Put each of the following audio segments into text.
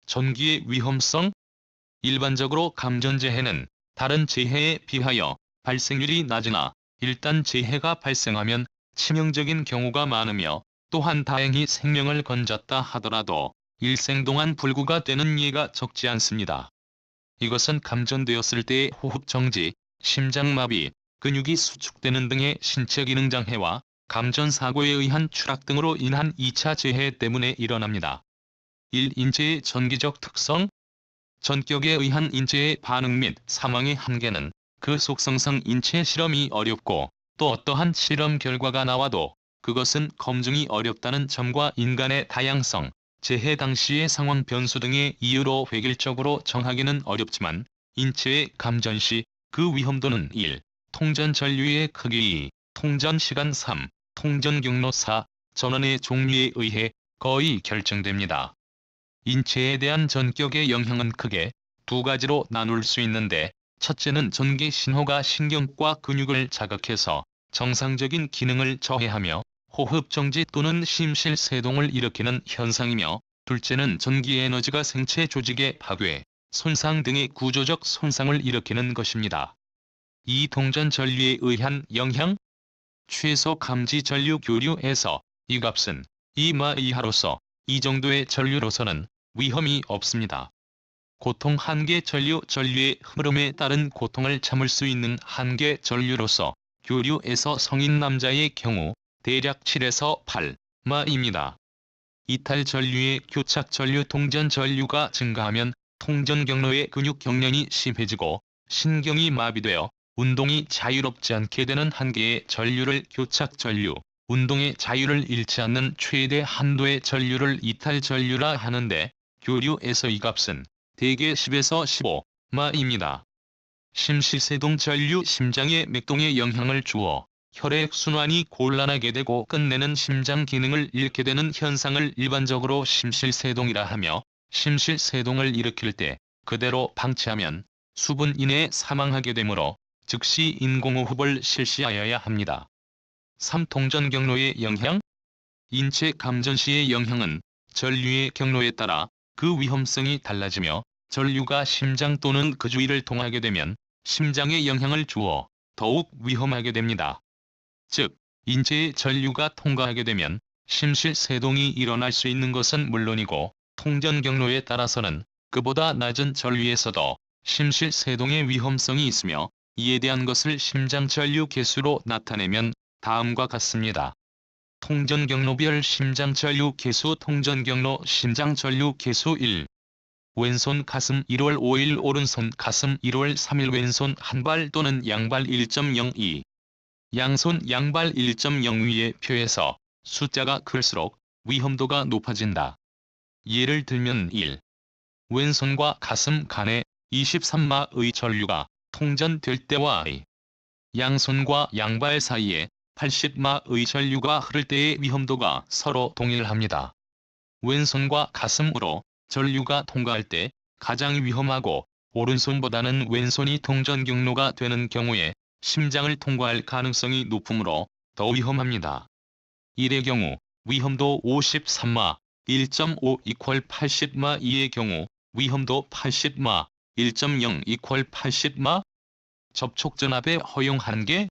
전기의 위험성? 일반적으로 감전재해는 다른 재해에 비하여 발생률이 낮으나 일단 재해가 발생하면 치명적인 경우가 많으며, 또한 다행히 생명을 건졌다 하더라도 일생 동안 불구가 되는 예가 적지 않습니다. 이것은 감전되었을 때의 호흡정지, 심장마비, 근육이 수축되는 등의 신체 기능 장애와 감전사고에 의한 추락 등으로 인한 2차 재해 때문에 일어납니다. 1. 인체의 전기적 특성. 전격에 의한 인체의 반응 및 사망의 한계는 그 속성상 인체 실험이 어렵고, 또 어떠한 실험 결과가 나와도 그것은 검증이 어렵다는 점과 인간의 다양성, 재해 당시의 상황 변수 등의 이유로 획일적으로 정하기는 어렵지만, 인체의 감전 시 그 위험도는 1. 통전 전류의 크기 2. 통전 시간 3. 통전 경로 4. 전원의 종류에 의해 거의 결정됩니다. 인체에 대한 전격의 영향은 크게 두 가지로 나눌 수 있는데, 첫째는 전기 신호가 신경과 근육을 자극해서 정상적인 기능을 저해하며 호흡정지 또는 심실세동을 일으키는 현상이며, 둘째는 전기 에너지가 생체 조직의 파괴, 손상 등의 구조적 손상을 일으키는 것입니다. 이 통전 전류에 의한 영향? 최소 감지 전류 교류에서 이 값은 2마 이하로서 이 정도의 전류로서는 위험이 없습니다. 고통 한계 전류의 흐름에 따른 고통을 참을 수 있는 한계 전류로서 교류에서 성인 남자의 경우 대략 7에서 8마입니다. 이탈 전류의 교착 전류 통전 전류가 증가하면 통전 경로의 근육 경련이 심해지고 신경이 마비되어 운동이 자유롭지 않게 되는 한계의 전류를 교착 전류, 운동의 자유를 잃지 않는 최대 한도의 전류를 이탈 전류라 하는데, 교류에서 이 값은 대개 10에서 15마입니다. 심실세동 전류 심장의 맥동에 영향을 주어 혈액순환이 곤란하게 되고 끝내는 심장 기능을 잃게 되는 현상을 일반적으로 심실세동이라 하며, 심실세동을 일으킬 때 그대로 방치하면 수분 이내에 사망하게 되므로 즉시 인공호흡을 실시하여야 합니다. 3. 통전 경로의 영향. 인체 감전 시의 영향은 전류의 경로에 따라 그 위험성이 달라지며, 전류가 심장 또는 그 주위를 통하게 되면 심장에 영향을 주어 더욱 위험하게 됩니다. 즉, 인체에 전류가 통과하게 되면 심실세동이 일어날 수 있는 것은 물론이고, 통전 경로에 따라서는 그보다 낮은 전류에서도 심실세동의 위험성이 있으며, 이에 대한 것을 심장 전류 개수로 나타내면 다음과 같습니다. 통전 경로별 심장 전류 개수. 통전 경로 심장 전류 개수 1. 왼손 가슴 1월 5일 오른손 가슴 1월 3일 왼손 한발 또는 양발 1.02 양손 양발 1.0 위의 표에서 숫자가 클수록 위험도가 높아진다. 예를 들면 1. 왼손과 가슴 간에 23마의 전류가 통전될 때와 2. 양손과 양발 사이에 80마의 전류가 흐를 때의 위험도가 서로 동일합니다. 왼손과 가슴으로 전류가 통과할 때 가장 위험하고, 오른손보다는 왼손이 통전 경로가 되는 경우에 심장을 통과할 가능성이 높으므로 더 위험합니다. 1의 경우 위험도 53마 1.5 이퀄 80마 2의 경우 위험도 80마 1.0 이퀄 80마. 접촉전압의 허용 한계.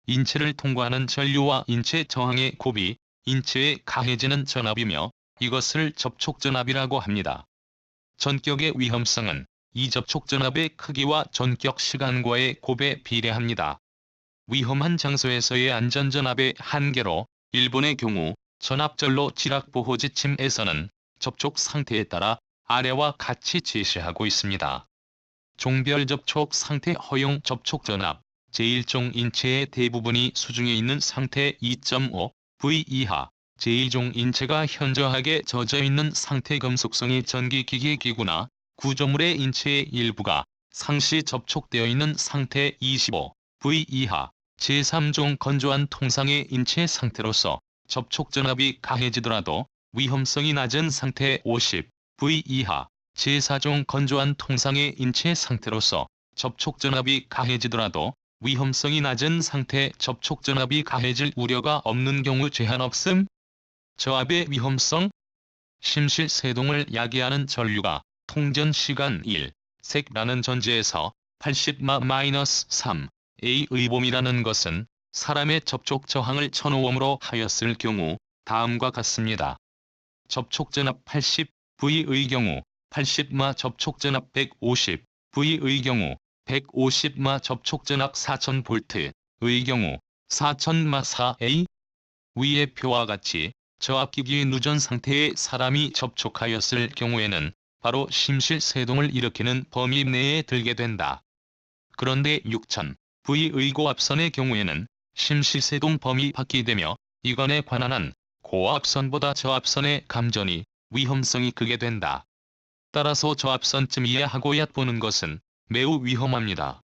인체를 통과하는 전류와 인체 저항의 곱이 인체에 가해지는 전압이며, 이것을 접촉전압이라고 합니다. 전격의 위험성은 이 접촉전압의 크기와 전격 시간과의 곱에 비례합니다. 위험한 장소에서의 안전전압의 한계로 일본의 경우 전압전로 지락보호 지침에서는 접촉 상태에 따라 아래와 같이 제시하고 있습니다. 종별 접촉 상태 허용 접촉전압. 제1종 인체의 대부분이 수중에 있는 상태 2.5 V 이하. 제2종 인체가 현저하게 젖어 있는 상태. 금속성이 전기기기 기구나 구조물의 인체의 일부가 상시 접촉되어 있는 상태 25 V 이하. 제3종 건조한 통상의 인체 상태로서 접촉전압이 가해지더라도 위험성이 낮은 상태 50 V 이하. 제4종 건조한 통상의 인체 상태로서 접촉전압이 가해지더라도 위험성이 낮은 상태. 접촉전압이 가해질 우려가 없는 경우 제한 없음. 저압의 위험성. 심실세동을 야기하는 전류가 통전시간 1, 색라는 전제에서 80마-3, A의 봄이라는 것은 사람의 접촉 저항을 1005옴으로 하였을 경우 다음과 같습니다. 접촉전압 80V의 경우 80마 접촉전압 150V의 경우 150마 접촉전압 4000V의 경우 4000마 4A. 위의 표와 같이 저압기기의 누전 상태에 사람이 접촉하였을 경우에는 바로 심실세동을 일으키는 범위 내에 들게 된다. 그런데 6000V의 고압선의 경우에는 심실세동 범위 밖이 되며 이건에 관한 한 고압선보다 저압선의 감전이 위험성이 크게 된다. 따라서 저압선쯤 이해하고 얕보는 것은 매우 위험합니다.